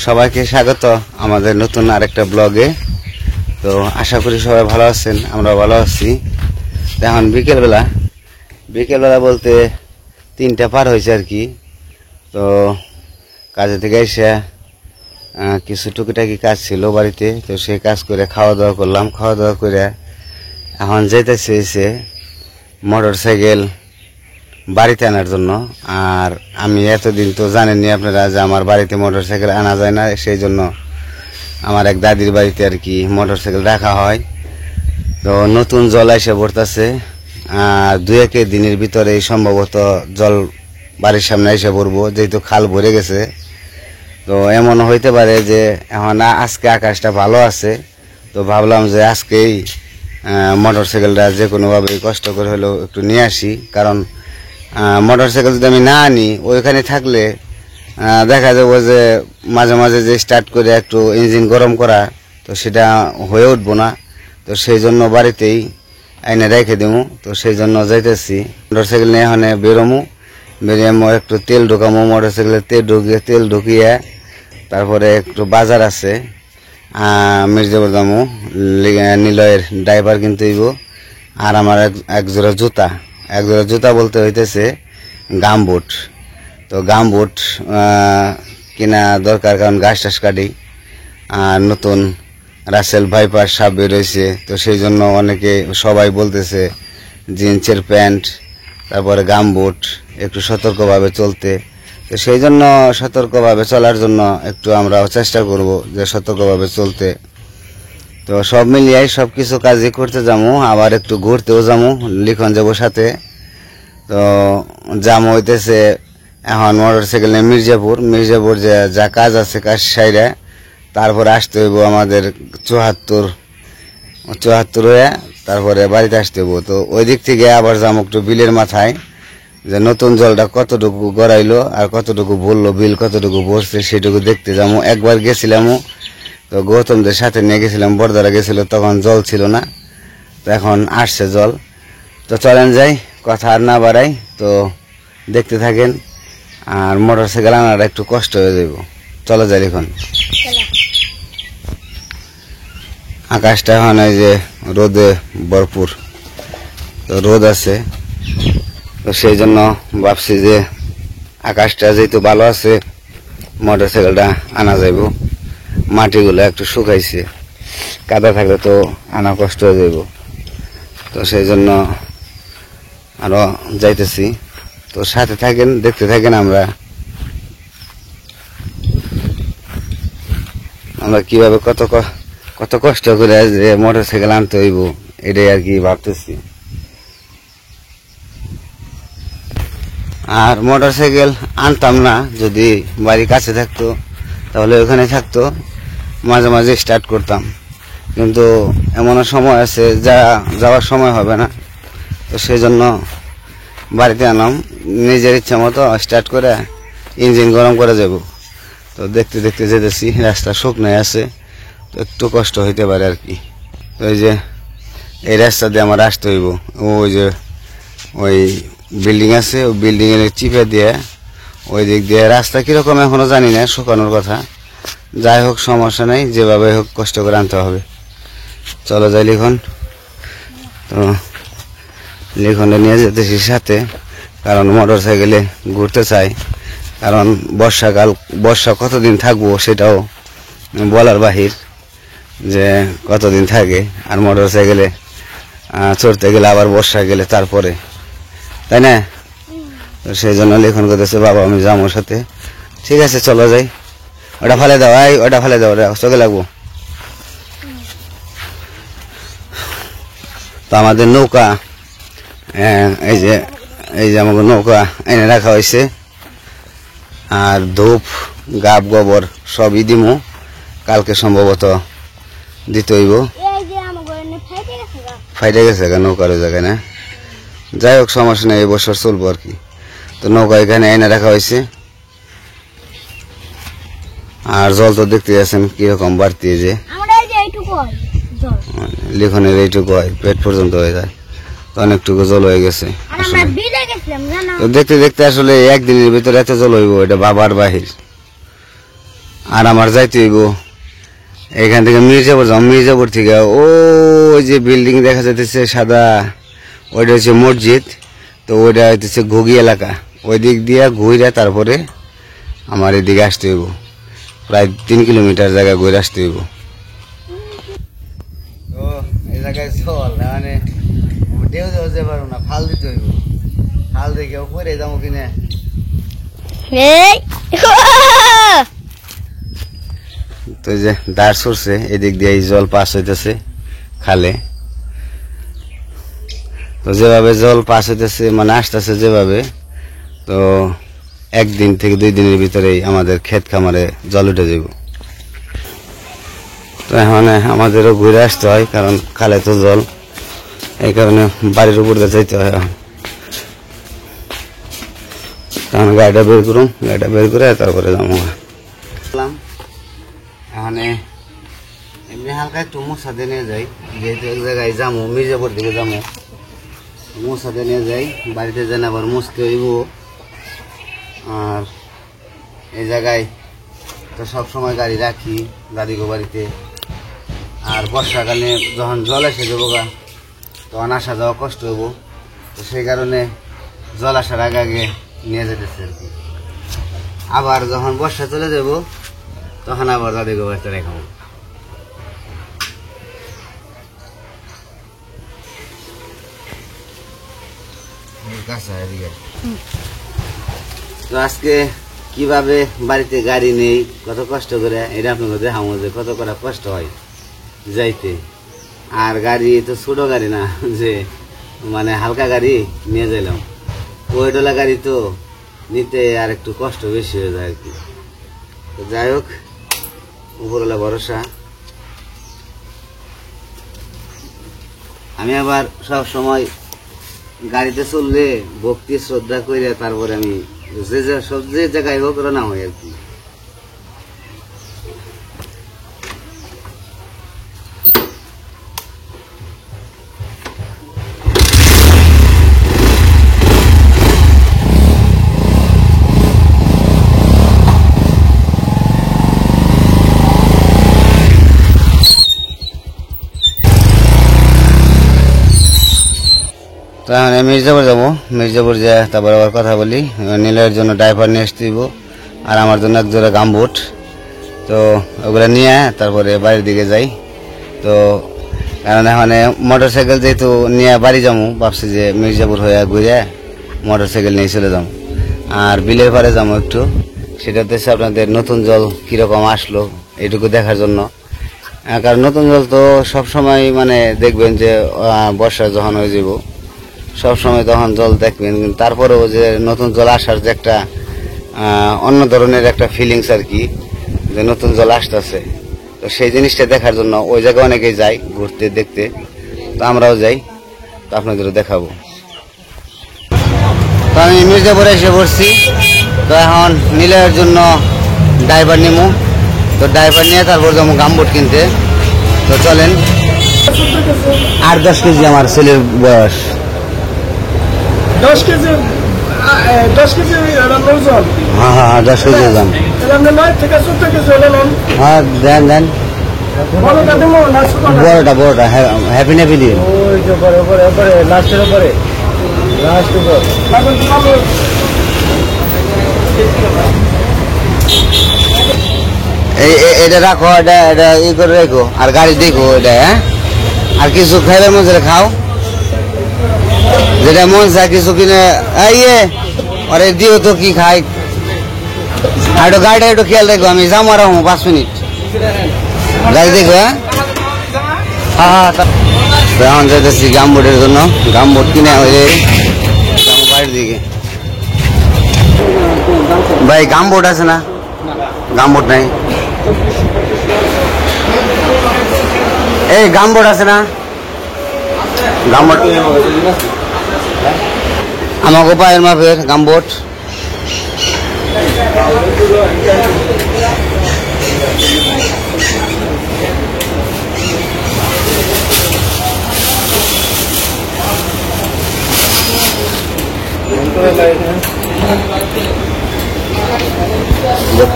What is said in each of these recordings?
সবাইকে স্বাগত আমাদের নতুন আরেকটা ব্লগে। তো আশা করি সবাই ভালো আছেন, আমরা ভালো আছি। এখন বিকেলবেলা বলতে 3টা পার হয়েছে আর কি। তো কাজে থেকে এসে কিছু টুকিটাকি কাজ ছিল বাড়িতে, তো সেই কাজ করে খাওয়া দাওয়া করলাম। খাওয়া দাওয়া করে এখন যেতেছি হয়েছে মোটর সাইকেল বাড়িতে আনার জন্য। আর আমি এতদিন তো জানেননি আপনারা যে আমার বাড়িতে মোটর সাইকেল আনা যায় না, সেই জন্য আমার এক দাদির বাড়িতে আর কি মোটর সাইকেল রাখা হয়। তো নতুন জল এসে পড়তেছে, আর 2-1 দিনের ভিতরে সম্ভবত জল বাড়ির সামনে এসে পড়বো, যেহেতু খাল ভরে গেছে। তো এমন হইতে পারে যে এখন আজকে আকাশটা ভালো আছে, তো ভাবলাম যে আজকেই মোটর সাইকেলটা যে কোনোভাবেই কষ্ট করে হলেও একটু নিয়ে আসি। কারণ মোটর সাইকেল যদি আমি না আনি, ওইখানে থাকলে দেখা যাবো যে মাঝে মাঝে যে স্টার্ট করে একটু ইঞ্জিন গরম করা, তো সেটা হয়ে উঠবো না। তো সেই জন্য বাড়িতেই আইনে রেখে দেবো। তো সেই জন্য যাইতেছি মোটর সাইকেল নিয়ে এখানে বেরিয়ে একটু তেল ঢুকামো, মোটর সাইকেলে তেল ঢুকিয়ে তারপরে একটু বাজার আছে মির্জাপুর দামু, নিলয়ের ড্রাইভার কিন্তু হইব। আর আমার এক জোড়া জুতা বলতে হইতেছে গামবুট। তো গামবুট কিনা দরকার, কারণ ঘাস টাস কাটি। আর নতুন রাসেল ভাইপার সাপ বেরোইছে, তো সেই জন্য সবাই বলতেছে জিন্সের প্যান্ট তারপরে গামবুট একটু সতর্কভাবে চলতে। তো সেই জন্য সতর্কভাবে চলার জন্য একটু আমরা চেষ্টা করব যে সতর্কভাবে চলতে। তো সব মিলিয়ে সব কিছু কাজই করতে যাবো, আবার একটু ঘুরতেও যাবো, লিখন যাবো সাথে। তো যাবো হইতেছে এখন মোটর সাইকেল নিয়ে মির্জাপুর যে যা কাজ আছে কাজ সাইডে, তারপরে আসতে হইব আমাদের 74 হয়ে তারপরে বাড়িতে আসতে হইব। তো ওই দিক থেকে আবার যাবো একটু বিলের মাথায়, যে নতুন জলটা কতটুকু গড়াইলো আর কতটুকু ভরলো, বিল কতটুকু ভরছে সেটুকু দেখতে যাবো। একবার গেছিলামও, তো গৌতমদের সাথে নিয়ে গেছিলাম, বড়দারা গেছিল, তখন জল ছিল না, তো এখন আসছে জল। তো চলেন যাই, কথা আর না বাড়াই, তো দেখতে থাকেন। আর মোটর সাইকেল আনাটা একটু কষ্ট হয়ে যাব, চলো যাই এখন। আকাশটা এখন এই যে রোদে ভরপুর, তো রোদ আছে, তো সেই জন্য ভাবছি যে আকাশটা যেহেতু ভালো আছে মোটর সাইকেলটা আনা যাইব। মাটিগুলো একটু শুকাইছে, কাদা থাকলে তো আনা কষ্ট হয়ে যাইব। তো সেই জন্য আরো যাইতেছি, তো সাথে থাকেন, দেখতে থাকেন আমরা কিভাবে কত কষ্ট করে যে মোটর সাইকেল আনতে হইব, এটাই আর কি ভাবতেছি। আর মোটর সাইকেল আনতাম না যদি বাড়ির কাছে থাকতো, তাহলে ওখানে থাকতো, মাঝে মাঝে স্টার্ট করতাম। কিন্তু এমন সময় আছে যাওয়ার সময় হবে না, তো সেই জন্য বাড়িতে আনলাম, নিজের ইচ্ছা মতো স্টার্ট করে ইঞ্জিন গরম করে যাব। তো দেখতে দেখতে যেতেছি, রাস্তা শুকনো আছে, তো একটু কষ্ট হইতে পারে আর কি। তো এই রাস্তা দিয়ে আমার আসতে হইব, ওই বিল্ডিং আছে, ওই বিল্ডিংয়ের চিপে দিয়ে ওই দিক দিয়ে রাস্তা কিরকম এখনো জানি না, শুকানোর কথা। যাই হোক সমস্যা নেই, যেভাবে হোক কষ্ট করে আনতে হবে। চলো যাই লিখন। তো লিখনটা নিয়ে যেতেছি সাথে, কারণ মোটর সাইকেলে ঘুরতে চাই। কারণ বর্ষা কতদিন থাকবো সেটাও বলার বাহির, যে কতদিন থাকে। আর মোটর সাইকেলে চড়তে গেলে আবার বর্ষা গেলে তারপরে, তাই না? তো সেই জন্য লিখন করতেছে, বাবা আমি যাবো সাথে। ঠিক আছে চলো যাই। ওটা ফেলে দাও, ওটা ফেলে দাও, ওটা চোখে লাগবো। তো আমাদের নৌকা, এই যে আমাকে নৌকা এনে রাখা হয়েছে। আর ধূপ গাব গোবর সবই দিমু, কালকে সম্ভবত দিতে হইব। ফাইটে গেছে নৌকার ওই জায়গায় না, যাই হোক সমস্যা নেই, এই বছর চলবো আর কি। তো নৌকা এখানে এনে রাখা হয়েছে। আর জল তো দেখতে যাচ্ছেন কিরকম বাড়তি, যে লিখনের এইটুকু হয়, পেট পর্যন্ত হয়ে যায়, তো অনেকটুকু জল হয়ে গেছে। তো দেখতে দেখতে আসলে একদিনের ভিতরে এত জল হইব, এটা বাবার বাহির। আর আমার যাইতে হইব এখান থেকে মির্জাপুর যাও, মির্জাপুর থেকে ওই যে বিল্ডিং দেখা যাইতেছে সাদা, ওইটা হচ্ছে মসজিদ। তো ওইটা হইতেছে ঘুগি এলাকা, ওই দিক দিয়ে ঘুরে তারপরে আমার এদিকে আসতে হইব, প্রায় 3 কিলোমিটার জায়গা ঘুরে আসতে হইব। তো এই জায়গায় চল, মানে ঢেউ যেতে পারবো না, ফাল দিতে হইব, ফাল দেখে উপরে যাবো কিনা। তো যে দাঁড় সরছে, এদিক দিয়ে জল পাস হইতেছে খালে। তো যেভাবে জল পাস হইতেছে মানে আসতেছে যেভাবে, তো 1 দিন থেকে 2 দিনের ভিতরেই আমাদের ক্ষেত খামারে জল উঠে যাব। তো এখন আমাদেরও ঘুরে আসতে হয়, কারণ খালে তো জল, এই কারণে বাড়ির উপর দিয়ে যাইতে হয়। তখন গাড়িটা বের করুন, গাড়িটা বের করে তারপরে যাবো। এখানে এমনি হালকা একটু মশাতে নিয়ে যাই, যেহেতু এক জায়গায় যাবো, মির্জাপুর দিকে যাবো, মশাতে নিয়ে যাই। বাড়িতে যেন আবার মুছতে হইব। আর এই জায়গায় তো সবসময় গাড়ি রাখি দাদিগো বাড়িতে। আর বর্ষাকালে যখন জল এসে যাবো গা, তখন আসা যাওয়া কষ্ট হইব। তো সেই কারণে জল আসার আগে আগে নিয়ে যেতেছে আর কি। আবার যখন বর্ষা চলে যাব, তখন আবার দাদিগো বাড়িতে রেখাবো। তো আজকে কিভাবে বাড়িতে গাড়ি নেই, কত কষ্ট করে, এটা আপনাকে দেখাবো যে কত করে কষ্ট হয় যাইতে। আর গাড়ি তো ছোট গাড়ি না যে মানে হালকা গাড়ি নিয়ে যাইলাম, ওইডলা গাড়ি তো নিতে আর একটু কষ্ট বেশি হয়ে যায় আর কি। তো যাই হোক, উপরওয়ালা ভরসা। আমি আবার সব সময় গাড়িতে চললে ভক্তি শ্রদ্ধা করে তারপরে আমি যে জায়গায় হোক রওনা হই আর কি। তো এখন মির্জাপুর যাবো, মির্জাপুর যা তারপর আবার কথা বলি। নীলের জন্য ড্রাইভার নিয়ে আসতে দিব, আর আমার জন্য এক জোড়া গামবুট। তো ওগুলো নিয়ে তারপরে বাড়ির দিকে যাই। তো কারণ এখন মোটর সাইকেল যেহেতু নিয়ে বাড়ি যাবো, ভাবছি যে মির্জাপুর হয়ে ঘুরে মোটর সাইকেল নিয়ে চলে যাবো। আর বিলের পাড়ে যাবো একটু, সেটা হচ্ছে আপনাদের নতুন জল কীরকম আসলো এইটুকু দেখার জন্য। কারণ নতুন জল তো সবসময় মানে দেখবেন যে বর্ষা যখন হয়ে যাব সবসময় তখন জল দেখবেন, কিন্তু তারপরেও যে নতুন জল আসার যে একটা অন্য ধরনের একটা ফিলিংস আর কি, যে নতুন জল আসতেছে। তো সেই জিনিসটা দেখার জন্য ওই জায়গায় অনেকেই যায় ঘুরতে দেখতে, তো আমরাও যাই, তো আপনাদেরও দেখাবো। তো আমি মির্জাপুরে এসে পড়ছি। তো এখন নীলের জন্য ড্রাইভার নিমু, তো ড্রাইভার নিয়ে তারপর যাবো গামবুট কিনতে। তো চলেন। 8-10 কেজি আমার ছেলের বয়স। 10 কেজি 10 কেজি রান্নার জল। হ্যাঁ 10 কেজি দাম। তাহলে 9 থেকে 14 কেজি হলো না। হ্যাঁ দেন বড়টা দেবো না ছোটটা? বড়টা হ্যাপি নেপি দিন। ওই যে পরে লাস্টের উপরে লাস্ট উপর এটা রাখো, এটা ই করে রেখো, আর গাড়ি দেখো এটা। হ্যাঁ, আর কিছু খাইবার মন চাইলে খাও, যেটা মন চায় কিছু কিনে ইয়ে আরে দিও তো কি খাই। আর একটু গাড়িটা একটু খেয়াল রেখো, আমি যাবো আর 5 মিনিট গাড়ি দেখো। হ্যাঁ এখন যাইতেছি গামবোটের জন্য, গামবোট কিনে বাড়ির দিকে। ভাই গামবোট আছে না? গামবোট নাই। এই গামবোট আছে না? গামবোট আমাকে পায়ের মাপের গামবোট।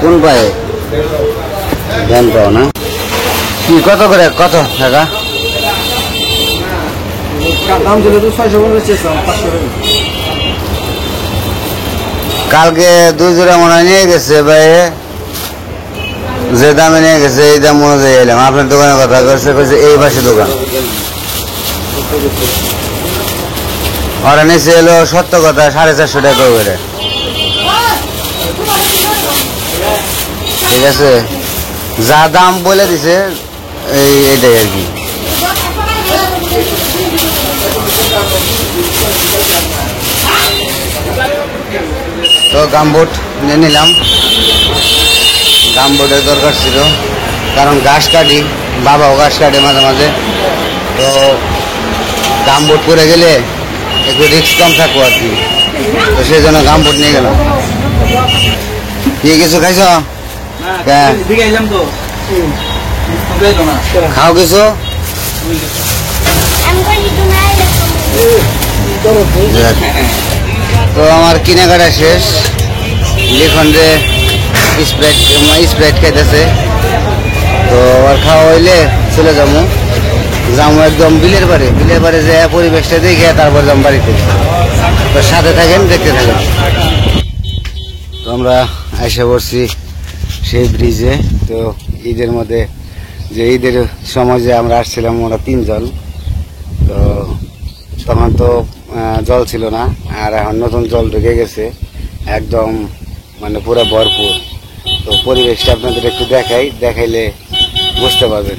কোন পায়ে জ্ঞান পাও না কি কত করে কত টাকা দাম ছিল তো 650 চেয়েছিলাম 500 টাকা কালকে 2 জোড়া মনে হয় নিয়ে গেছে ভাই যে দামে নিয়ে গেছে এই দাম অনুযায়ী এলাম আপনার দোকানে কথা করছে এই পাশে দোকান ওরা নিচে এলো সত্য কথা 450 টাকা করে ঠিক আছে যা দাম বলে দিছে এইটাই আর কি তো গামবুট নিয়ে নিলাম গামবুটের দরকার ছিল কারণ ঘাস কাটি বাবাও ঘাস কাটে মাঝে মাঝে তো গামবুট পরে গেলে একটু রিস্ক কম থাকবো আর কি তো সেই জন্য গামবুট নিয়ে গেলাম কি কিছু খাইছ খাও কিছু তো আমার কেনাকাটা শেষ লিখন যে স্প্রাইট খাইতেছে তো আর খাওয়া হইলে চলে যাবো একদম বিলের পারে যে পরিবেশটা দেখে তারপর যাম বাড়িতে তো সাথে থাকেন দেখতে থাকেন তো আমরা এসে পড়ছি সেই ব্রিজে তো ঈদের মধ্যে যে ঈদের সময় যে আমরা আসছিলাম ওরা 3 জন তো তখন তো জল ছিল না আর এখন নতুন জল ঢুকে গেছে একদম মানে পুরো ভরপুর তো পরিবেশটা আপনাদের একটু দেখাইলে বুঝতে পারবেন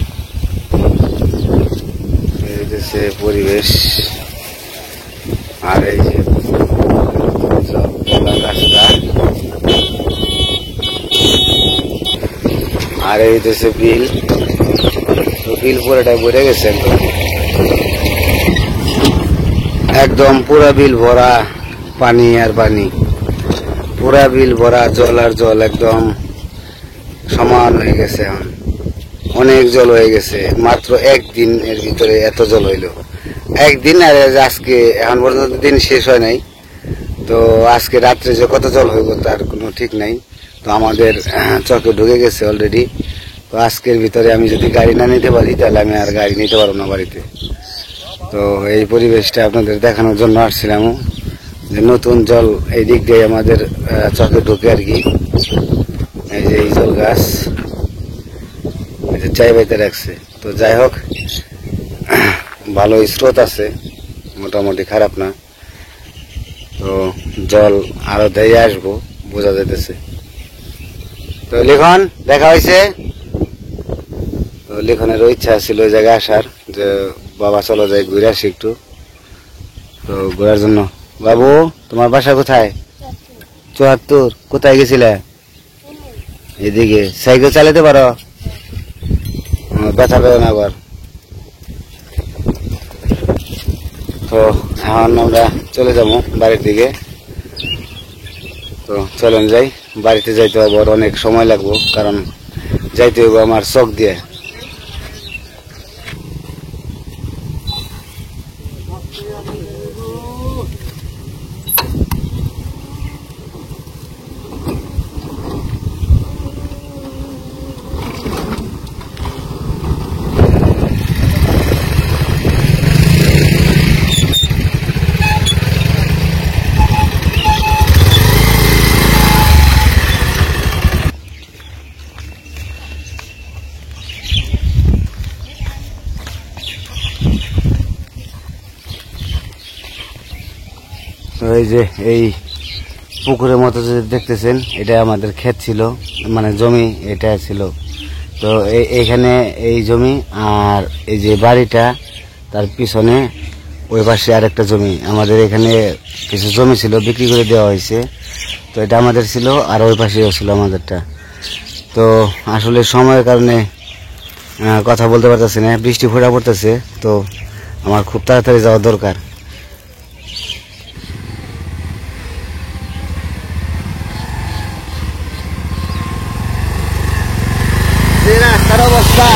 এই যে পরিবেশ আর এই যে রাস্তা আর এই দেশে বিল তো বিল পুরোটাই ভরে গেছে একদম পুরা বিল ভরা পানি আর পানি পুরা বিল ভরা জল আর জল একদম সমান হয়ে গেছে এখন অনেক জল হয়ে গেছে মাত্র একদিন এর ভিতরে এত জল হইল একদিন আর আজকে এখন পর্যন্ত দিন শেষ হয় নাই তো আজকে রাত্রে যে কত জল হইব তার কোনো ঠিক নাই তো আমাদের চকে ঢুকে গেছে অলরেডি তো আজকের ভিতরে আমি যদি গাড়ি না নিতে পারি তাহলে আমি আর গাড়ি নিতে পারবো না বাড়িতে তো এই পরিবেশটা আপনাদের দেখানোর জন্য আসছিলাম যে নতুন জল এই দিক দিয়ে আমাদের চকে ঢুকে আর কি এই যে এই জল গাছ এই যে চাই বাইতে রাখছে তো যাই হোক ভালো স্রোত আছে মোটামুটি খারাপ না তো জল আরো দিয়ে আসবো বোঝা যাইতেছে তো লিখন দেখা হয়েছে তো লিখনেরও ইচ্ছা ছিল ওই জায়গায় আসার যে বাবা চলো যাই ঘুরে আসি একটু তো ঘোরার জন্য বাবু তোমার বাসা কোথায় 74 কোথায় গেছিলে এদিকে সাইকেল চালাতে পারো ব্যথা পেও না আবার তো এখন আমরা চলে যাবো বাড়ির দিকে তো চলেন যাই বাড়িতে যাইতে হবে আর অনেক সময় লাগবো কারণ যাইতে হবে আমার চক দিয়ে এই যে এই পুকুরের মতো যে দেখতেছেন এটা আমাদের ক্ষেত ছিল মানে জমি এটা ছিল তো এইখানে এই জমি আর এই যে বাড়িটা তার পিছনে ওই পাশে আরেকটা জমি আমাদের এখানে কিছু জমি ছিল বিক্রি করে দেওয়া হয়েছে তো এটা আমাদের ছিল আর ওই পাশেও ছিল আমাদেরটা তো আসলে সময়ের কারণে কথা বলতে পারতেছি না বৃষ্টি ফোঁটা পড়তেছে তো আমার খুব তাড়াতাড়ি যাওয়া দরকার রাস্তার অবস্থা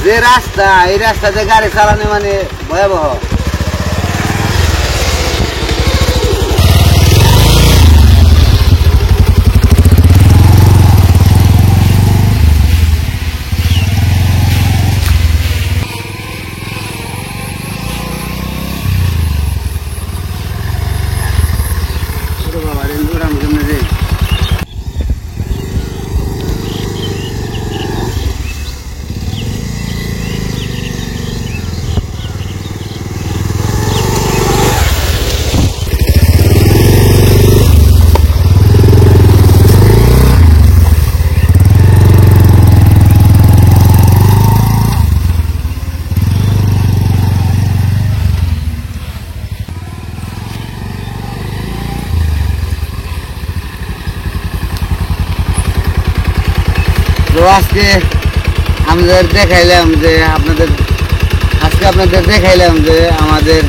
যে রাস্তা, এই রাস্তাতে গাড়ি চালানো মানে ভয়াবহ। তো আজকে আমাদের দেখাইলাম যে আপনাদের দেখাইলাম যে আমাদের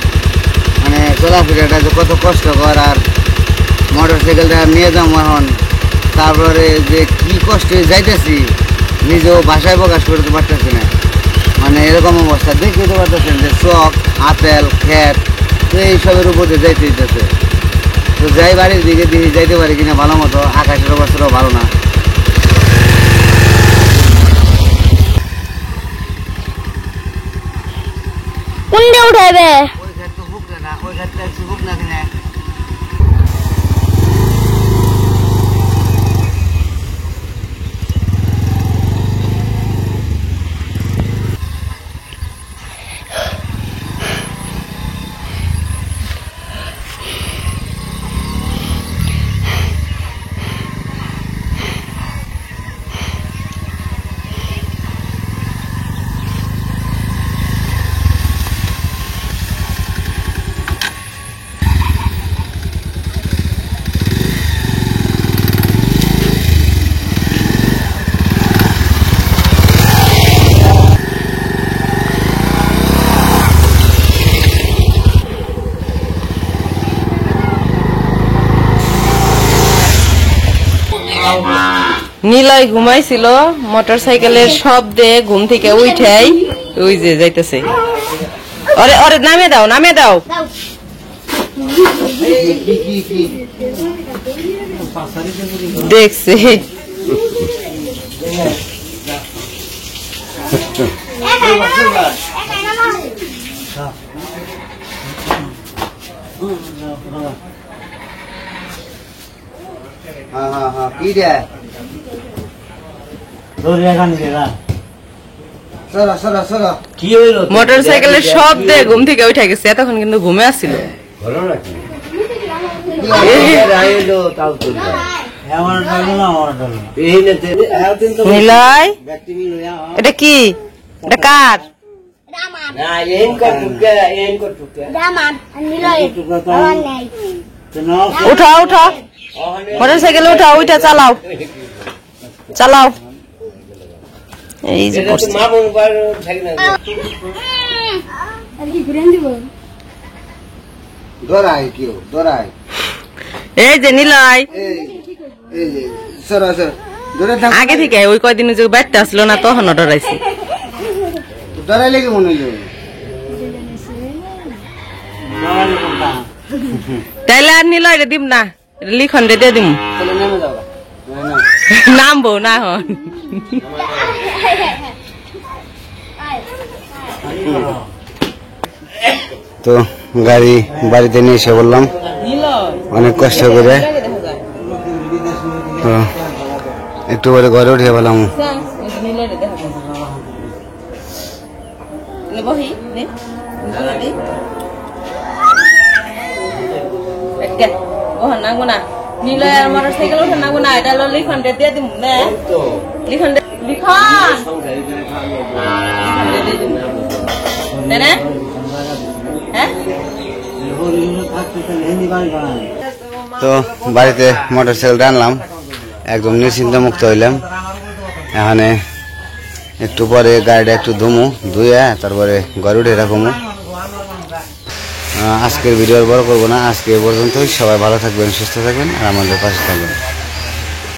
মানে চলাফেরাটা যে কত কষ্টকর, আর মোটর সাইকেলটা নিয়ে যাবো এখন, তারপরে যে কি কষ্টে যাইতেছি নিজেও ভাষায় প্রকাশ করতে পারতেছি না। মানে এরকম অবস্থা দেখতে পারতেছেন যে চক, আপেল, ক্ষেত, তো এইসবের উপর দিয়ে যাইতে দিতেছে। তো যাই বাড়ির দিকে দিয়ে যাইতে পারি কিনা ভালো মতো, আকাশের অবস্থাটাও ভালো না। কোনটা উঠাইবে? ওই ঘাট তো বুক না, ওই ঘাটটা একটু বুক না কিনা। নীলয় ঘুমাইছিল, মোটর সাইকেলের শব্দে ঘুম থেকে উঠাই ওই যে যাইতেছে। ওরে ওরে নামে দাও, নামে দাও। দেখছে কি রে? কি হইলো? মোটর সাইকেলের শব্দে ঘুম থেকে উঠে গেছে, এতক্ষণ কিন্তু ঘুমে আসছিল। নীলয়, এটা কি? এটা কার? উঠাও উঠাও, মোটর সাইকেল উঠাও, ওইটা চালাও চালাও। এই যে দৌড়াই কেউ দৌড়াই। এই যে নীলয় এই যে সর সর দৌড়ে থাক। আগে থেকে ওই কয়দিন যে বাড়তে আসলো না, তখন ডরাইছি। দৌড়াই লেগে মনে হইল। তাইলে আর নীলয় রে দিম না, লিখন রে দিয়ে দিম। নেমে যাও। নামবো না হন। তো গাড়ি বাড়িতে নিয়ে এসে বললাম অনেক কষ্ট করে, তো একটু পরে ঘরে উঠে পেলাম। নীলয় আর মোটর সাইকেল উঠে নাগো না, এটা হলো লিখন রে দিয়ে দিম না। লিখন লিখন তো বাড়িতে মোটর সাইকেলটা আনলাম, একদম নিশ্চিন্ত মুক্ত হইলাম। এখানে একটু পরে গাড়িটা একটু ধুয়ে তারপরে ঘরে উঠে রাখবো। আজকের ভিডিও বড় করবো না, আজকে এ পর্যন্তই। সবাই ভালো থাকবেন, সুস্থ থাকবেন আর আমাদের পাশে থাকবেন।